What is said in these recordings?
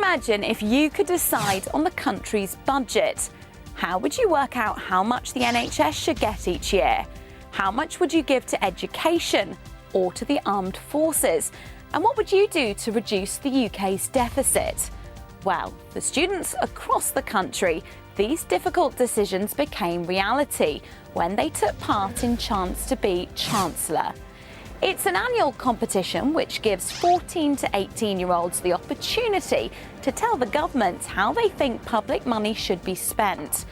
Imagine if you could decide on the country's budget. How would you work out how much the NHS should get each year? How much would you give to education or to the armed forces? And what would you do to reduce the UK's deficit? Well, for students across the country, these difficult decisions became reality when they took part in Chance to be Chancellor. It's an annual competition which gives 14 to 18-year-olds the opportunity to tell the government how they think public money should be spent.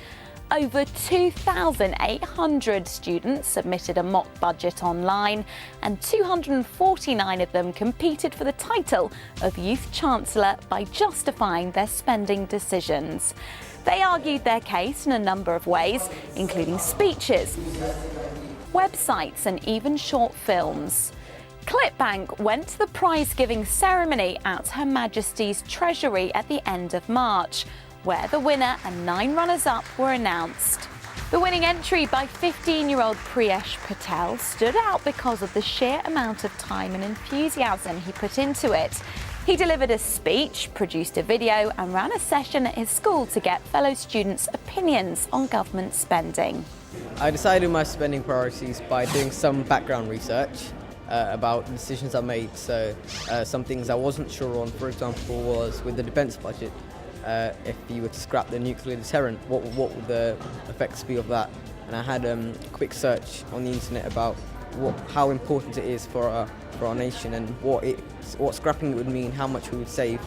Over 2,800 students submitted a mock budget online, and 249 of them competed for the title of Youth Chancellor by justifying their spending decisions. They argued their case in a number of ways, including speeches, websites and even short films. Clipbank went to the prize-giving ceremony at Her Majesty's Treasury at the end of March, where the winner and 9 runners-up were announced. The winning entry by 15-year-old Priyesh Patel stood out because of the sheer amount of time and enthusiasm he put into it. He delivered a speech, produced a video and ran a session at his school to get fellow students' opinions on government spending. I decided my spending priorities by doing some background research about the decisions I made. So some things I wasn't sure on, for example, was with the defence budget. If you were to scrap the nuclear deterrent, what would the effects be of that? And I had a quick search on the internet about how important it is for our nation and what scrapping it would mean, how much we would save.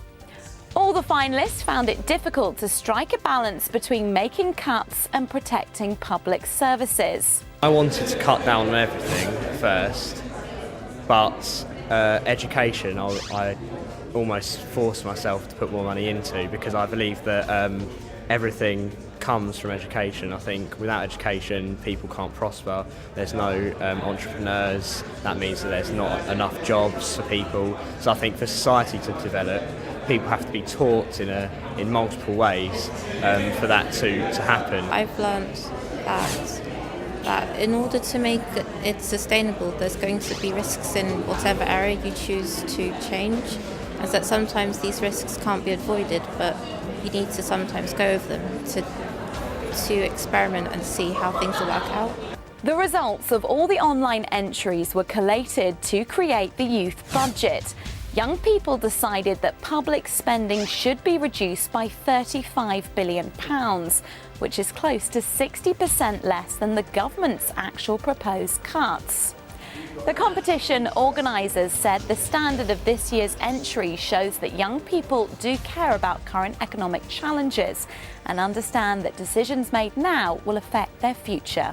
All the finalists found it difficult to strike a balance between making cuts and protecting public services. I wanted to cut down on everything first, but education I almost forced myself to put more money into, because I believe that everything comes from education. I think without education people can't prosper. There's no entrepreneurs. That means that there's not enough jobs for people. So I think for society to develop, people have to be taught in multiple ways for that to happen. I've learned that in order to make it sustainable, there's going to be risks in whatever area you choose to change, as that sometimes these risks can't be avoided, but you need to sometimes go over them to experiment and see how things will work out. The results of all the online entries were collated to create the youth budget. Young people decided that public spending should be reduced by £35 billion, which is close to 60% less than the government's actual proposed cuts. The competition organisers said the standard of this year's entry shows that young people do care about current economic challenges and understand that decisions made now will affect their future.